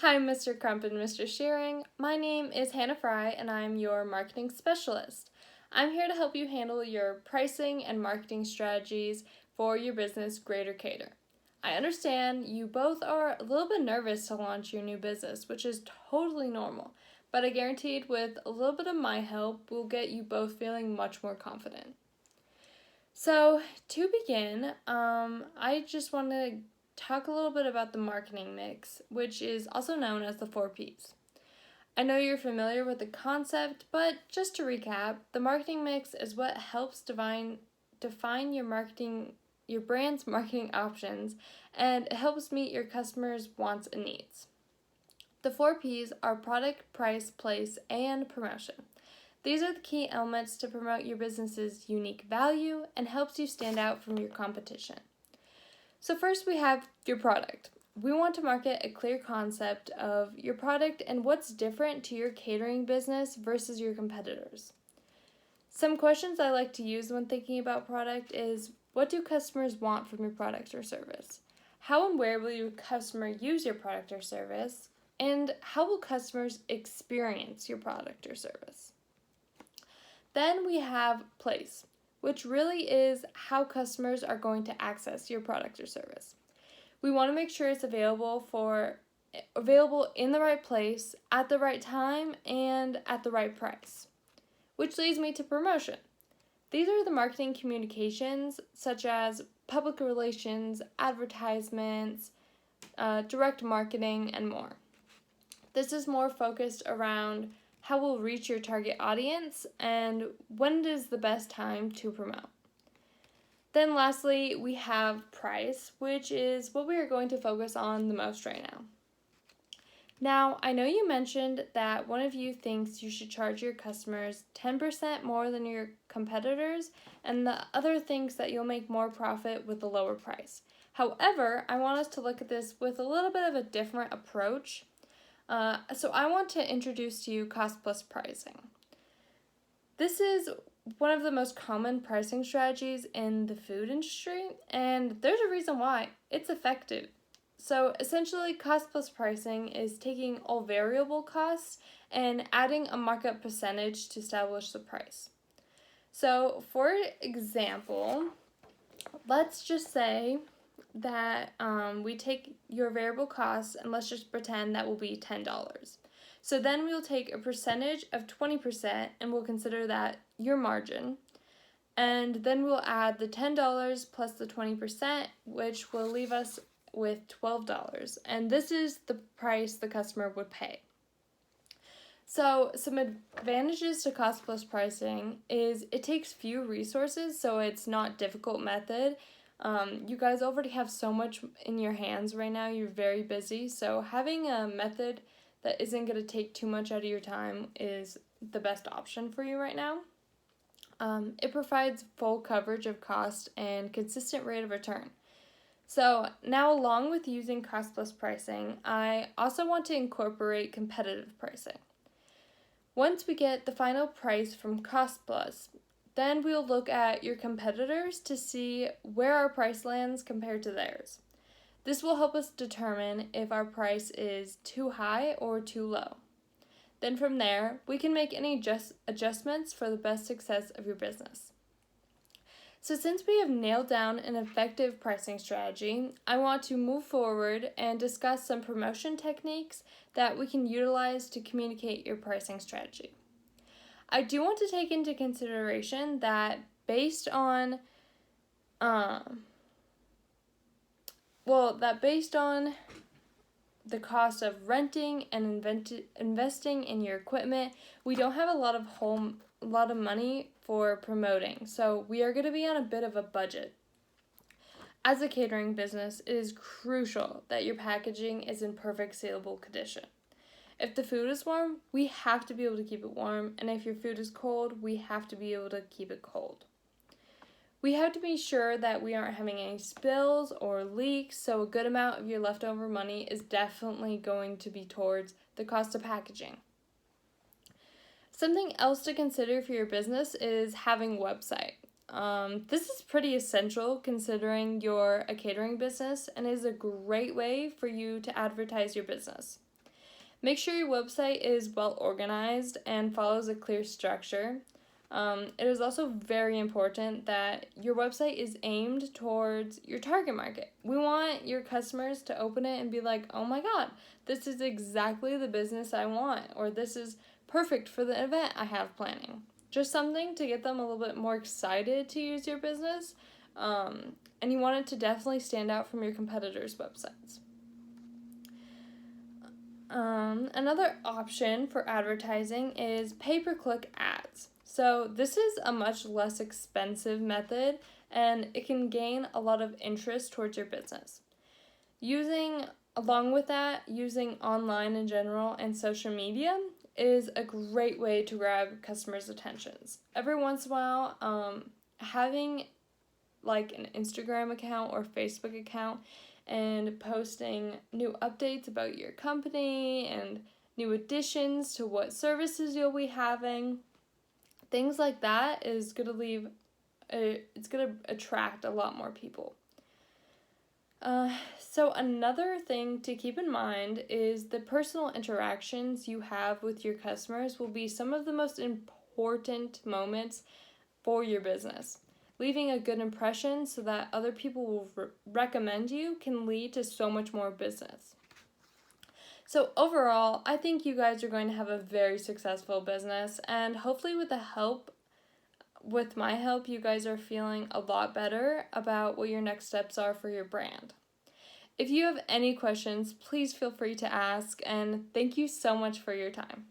Hi, Mr. Crump and Mr. Shearing. My name is Hannah Fry, and I'm your marketing specialist. I'm here to help you handle your pricing and marketing strategies for your business, Greater Cater. I understand you both are a little bit nervous to launch your new business, which is totally normal, but I guaranteed with a little bit of my help, we'll get you both feeling much more confident. So, to begin, I just want to talk a little bit about the marketing mix, which is also known as the 4Ps. I know you're familiar with the concept, but just to recap, the marketing mix is what helps define your brand's marketing options, and it helps meet your customers' wants and needs. The 4Ps are product, price, place, and promotion. These are the key elements to promote your business's unique value and helps you stand out from your competition. So first we have your product. We want to market a clear concept of your product and what's different to your catering business versus your competitors. Some questions I like to use when thinking about product is, what do customers want from your product or service? How and where will your customer use your product or service? And how will customers experience your product or service? Then we have place, which really is how customers are going to access your product or service. We want to make sure it's available in the right place, at the right time, and at the right price. Which leads me to promotion. These are the marketing communications such as public relations, advertisements, direct marketing, and more. This is more focused around how we'll reach your target audience and when is the best time to promote. Then lastly, we have price, which is what we are going to focus on the most right now. Now, I know you mentioned that one of you thinks you should charge your customers 10% more than your competitors, and the other thinks that you'll make more profit with a lower price. However, I want us to look at this with a little bit of a different approach. So I want to introduce to you cost plus pricing. This is one of the most common pricing strategies in the food industry, and there's a reason why. It's effective. So essentially, cost plus pricing is taking all variable costs and adding a markup percentage to establish the price. So for example, let's just say that we take your variable costs and let's just pretend that will be $10. So then we'll take a percentage of 20% and we'll consider that your margin. And then we'll add the $10 plus the 20%, which will leave us with $12. And this is the price the customer would pay. So some advantages to cost plus pricing is it takes few resources, so it's not a difficult method. You guys already have so much in your hands right now. You're very busy. So having a method that isn't going to take too much out of your time is the best option for you right now. It provides full coverage of cost and consistent rate of return. So now, along with using cost plus pricing, I also want to incorporate competitive pricing. Once we get the final price from cost plus, then we'll look at your competitors to see where our price lands compared to theirs. This will help us determine if our price is too high or too low. Then from there, we can make any adjustments for the best success of your business. So since we have nailed down an effective pricing strategy, I want to move forward and discuss some promotion techniques that we can utilize to communicate your pricing strategy. I do want to take into consideration that based on the cost of renting and investing in your equipment, we don't have a lot of money for promoting, so we are going to be on a bit of a budget. As a catering business, it is crucial that your packaging is in perfect saleable condition. If the food is warm, we have to be able to keep it warm, and if your food is cold, we have to be able to keep it cold. We have to be sure that we aren't having any spills or leaks, so a good amount of your leftover money is definitely going to be towards the cost of packaging. Something else to consider for your business is having a website. This is pretty essential considering you're a catering business and is a great way for you to advertise your business. Make sure your website is well organized and follows a clear structure. It is also very important that your website is aimed towards your target market. We want your customers to open it and be like, oh my god, this is exactly the business I want, or this is perfect for the event I have planning. Just something to get them a little bit more excited to use your business, and you want it to definitely stand out from your competitors' websites. Another option for advertising is pay-per-click ads. So this is a much less expensive method, and it can gain a lot of interest towards your business. Along with that, using online in general and social media is a great way to grab customers' attentions. Every once in a while, having like an Instagram account or Facebook account and posting new updates about your company and new additions to what services you'll be having, things like that is going to attract a lot more people. So another thing to keep in mind is the personal interactions you have with your customers will be some of the most important moments for your business. Leaving a good impression so that other people will recommend you can lead to so much more business. So overall, I think you guys are going to have a very successful business, and hopefully with my help, you guys are feeling a lot better about what your next steps are for your brand. If you have any questions, please feel free to ask, and thank you so much for your time.